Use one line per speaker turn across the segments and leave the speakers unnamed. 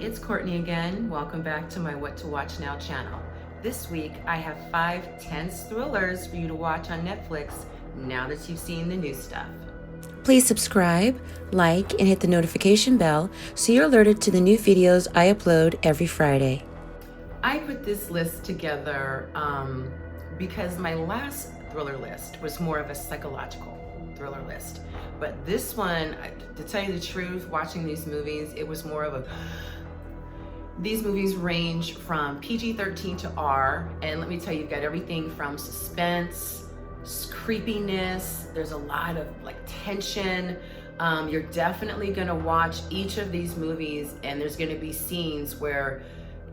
it's Courtney again. Welcome back to my What to Watch Now channel. This week, I have 5 tense thrillers for you to watch on Netflix now that you've seen the new stuff.
Please subscribe, like, and hit the notification bell so you're alerted to the new videos I upload every Friday.
I put this list together because my last thriller list was more of a psychological thriller list. But this one, to tell you the truth, watching these movies, it was more of a... These movies range from PG-13 to R, and let me tell you, you've got everything from suspense, creepiness, there's a lot of tension. You're definitely gonna watch each of these movies and there's gonna be scenes where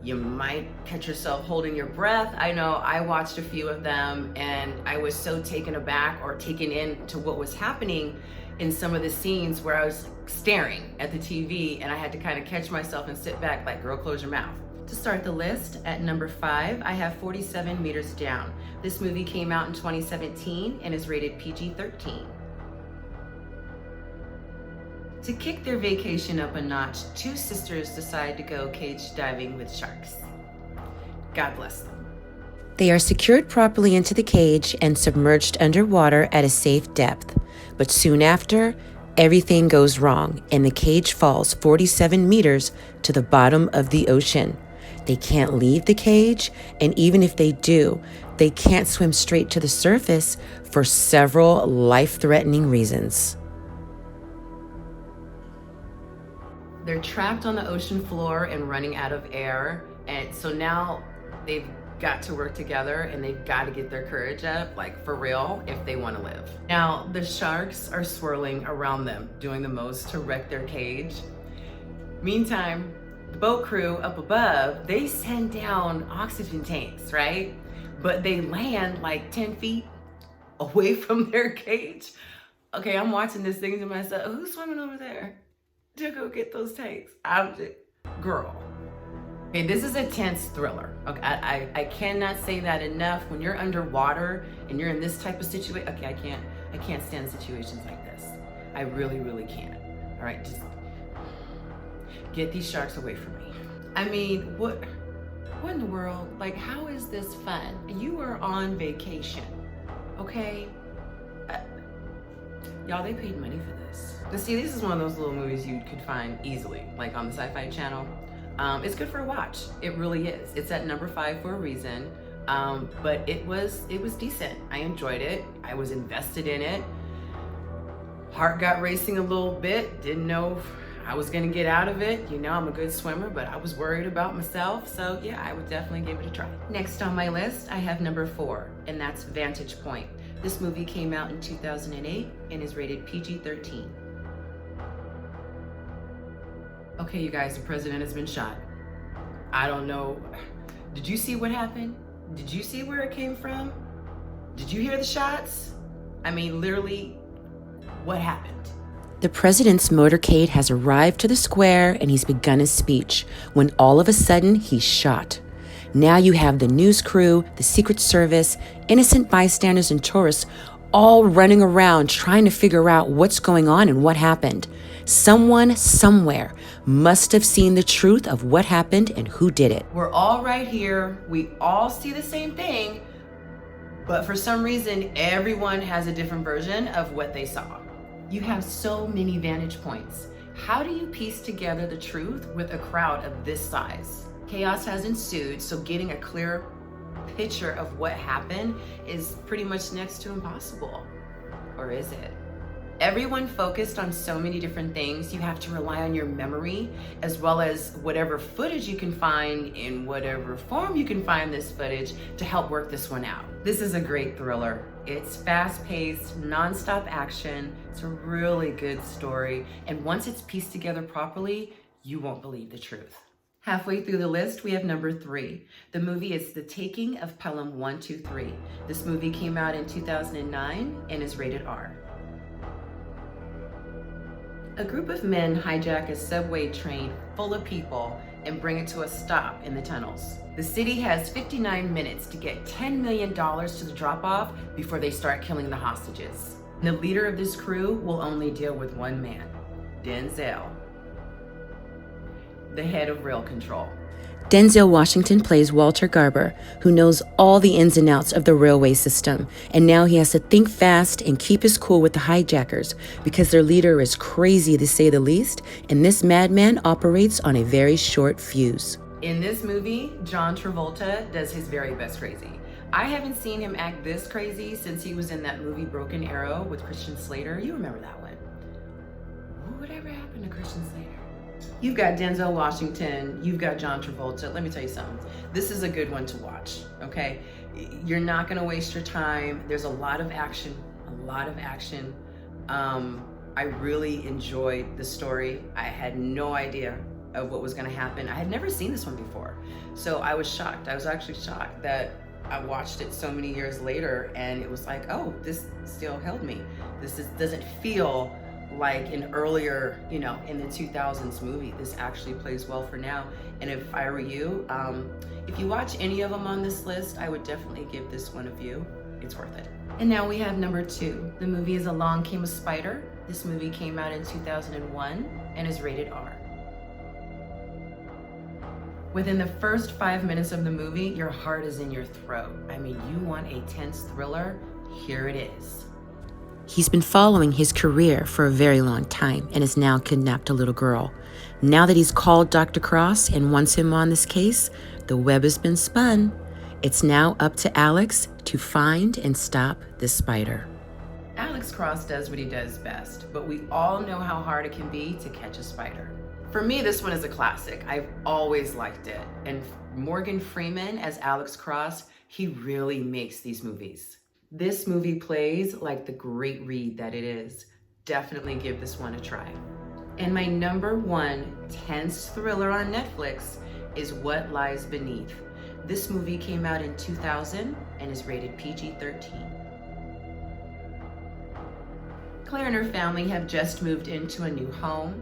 you might catch yourself holding your breath. I know I watched a few of them and I was so taken aback or taken into what was happening in some of the scenes where I was staring at the TV and I had to kind of catch myself and sit back like, girl, close your mouth. To start the list, at number 5, I have 47 Meters Down. This movie came out in 2017 and is rated PG-13. To kick their vacation up a notch, 2 sisters decide to go cage diving with sharks. God bless them.
They are secured properly into the cage and submerged underwater at a safe depth. But soon after, everything goes wrong and the cage falls 47 meters to the bottom of the ocean. They can't leave the cage, and even if they do, they can't swim straight to the surface for several life-threatening reasons.
They're trapped on the ocean floor and running out of air, and so now they've got to work together and they've got to get their courage up, like for real, if they want to live. Now, the sharks are swirling around them, doing the most to wreck their cage. Meantime, the boat crew up above, they send down oxygen tanks, right? But they land like 10 feet away from their cage. Okay, I'm watching this thing to myself, who's swimming over there to go get those tanks? I'm just, girl. Okay, this is a tense thriller. Okay, I cannot say that enough. When you're underwater and you're in this type of situation, okay, I can't stand situations like this. I really, really can't. All right, just get these sharks away from me. I mean, what in the world? Like, how is this fun? You are on vacation, okay? Y'all, they paid money for this. But see, this is one of those little movies you could find easily, like on the Sci-Fi Channel. It's good for a watch. It really is. It's at number 5 for a reason. But it was decent. I enjoyed it. I was invested in it. Heart got racing a little bit. Didn't know if I was gonna get out of it. You know, I'm a good swimmer, but I was worried about myself. So yeah, I would definitely give it a try. Next on my list, I have number 4, and that's Vantage Point. This movie came out in 2008 and is rated PG-13. Okay, you guys, the president has been shot. I don't know. Did you see what happened? Did you see where it came from? Did you hear the shots? I mean, literally, what happened?
The president's motorcade has arrived to the square and he's begun his speech when all of a sudden he's shot. Now you have the news crew, the Secret Service, innocent bystanders and tourists all running around trying to figure out what's going on and what happened. Someone somewhere must have seen the truth of what happened and who did it.
We're all right here. We all see the same thing, but for some reason, everyone has a different version of what they saw. You have so many vantage points. How do you piece together the truth with a crowd of this size? Chaos has ensued, so getting a clear picture of what happened is pretty much next to impossible. Or is it? Everyone focused on so many different things. You have to rely on your memory as well as whatever footage you can find in whatever form you can find this footage to help work this one out. This is a great thriller. It's fast-paced, non-stop action. It's a really good story. And once it's pieced together properly, you won't believe the truth. Halfway through the list, we have number 3. The movie is The Taking of Pelham 123. This movie came out in 2009 and is rated R. A group of men hijack a subway train full of people and bring it to a stop in the tunnels. The city has 59 minutes to get $10 million to the drop-off before they start killing the hostages. The leader of this crew will only deal with one man, Denzel. the head of rail control.
Denzel Washington plays Walter Garber, who knows all the ins and outs of the railway system, and now he has to think fast and keep his cool with the hijackers because their leader is crazy to say the least, and this madman operates on a very short fuse.
In this movie, John Travolta does his very best crazy. I haven't seen him act this crazy since he was in that movie Broken Arrow with Christian Slater. You remember that one. Whatever happened to Christian Slater? You've got Denzel Washington, you've got John Travolta. Let me tell you something. This is a good one to watch, okay? You're not gonna waste your time. There's a lot of action, I really enjoyed the story. I had no idea of what was gonna happen. I had never seen this one before. So I was shocked. I was actually shocked that I watched it so many years later and it was like, oh, this still held me. Doesn't feel like an earlier, in the 2000s movie. This actually plays well for now. And if I were you, if you watch any of them on this list, I would definitely give this one a view. It's worth it. And now we have number 2. The movie is Along Came a Spider. This movie came out in 2001 and is rated R. Within the first 5 minutes of the movie, your heart is in your throat. I mean, you want a tense thriller? Here it is.
He's been following his career for a very long time and has now kidnapped a little girl. Now that he's called Dr. Cross and wants him on this case, the web has been spun. It's now up to Alex to find and stop this spider.
Alex Cross does what he does best, but we all know how hard it can be to catch a spider. For me, this one is a classic. I've always liked it. And Morgan Freeman as Alex Cross, he really makes these movies. This movie plays like the great read that it is. Definitely give this one a try. And my number 1 tense thriller on Netflix is What Lies Beneath. This movie came out in 2000 and is rated PG-13. Claire and her family have just moved into a new home.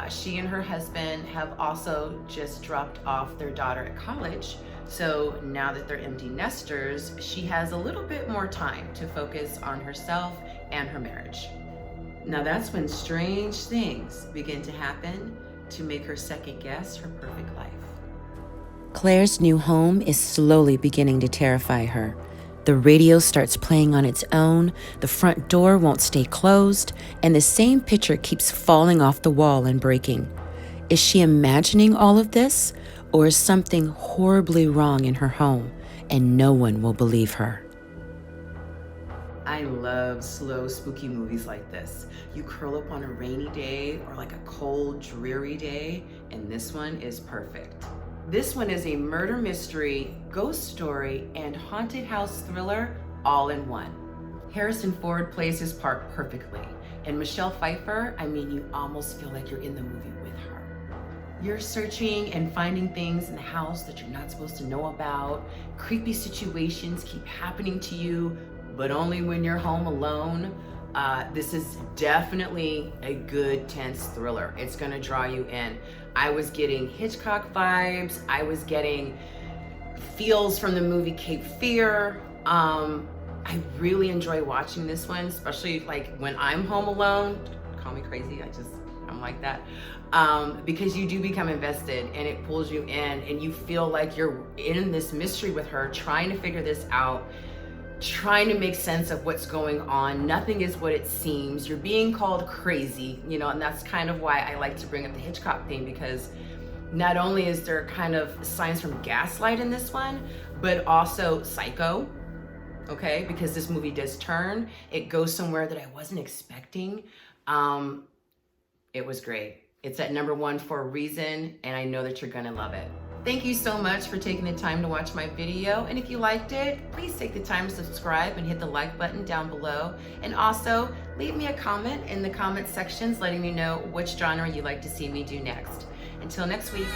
She and her husband have also just dropped off their daughter at college. So now that they're empty nesters, she has a little bit more time to focus on herself and her marriage. Now that's when strange things begin to happen to make her second guess her perfect life.
Claire's new home is slowly beginning to terrify her. The radio starts playing on its own, the front door won't stay closed, and the same picture keeps falling off the wall and breaking. Is she imagining all of this? Or is something horribly wrong in her home and no one will believe her?
I love slow, spooky movies like this. You curl up on a rainy day or like a cold, dreary day, and this one is perfect. This one is a murder mystery, ghost story, and haunted house thriller all in one. Harrison Ford plays his part perfectly. And Michelle Pfeiffer, you almost feel like you're in the movie with her. You're searching and finding things in the house that you're not supposed to know about. Creepy situations keep happening to you, but only when you're home alone. This is definitely a good, tense thriller. It's gonna draw you in. I was getting Hitchcock vibes. I was getting feels from the movie Cape Fear. I really enjoy watching this one, especially like when I'm home alone. Call me crazy, I'm like that. Because you do become invested and it pulls you in and you feel like you're in this mystery with her, trying to figure this out, trying to make sense of what's going on. Nothing is what it seems. You're being called crazy, and that's kind of why I like to bring up the Hitchcock thing, because not only is there kind of signs from Gaslight in this one, but also Psycho, okay? Because this movie does turn. It goes somewhere that I wasn't expecting. It was great. It's at number 1 for a reason, and I know that you're gonna love it. Thank you so much for taking the time to watch my video. And if you liked it, please take the time to subscribe and hit the like button down below. And also leave me a comment in the comment sections letting me know which genre you'd like to see me do next. Until next week.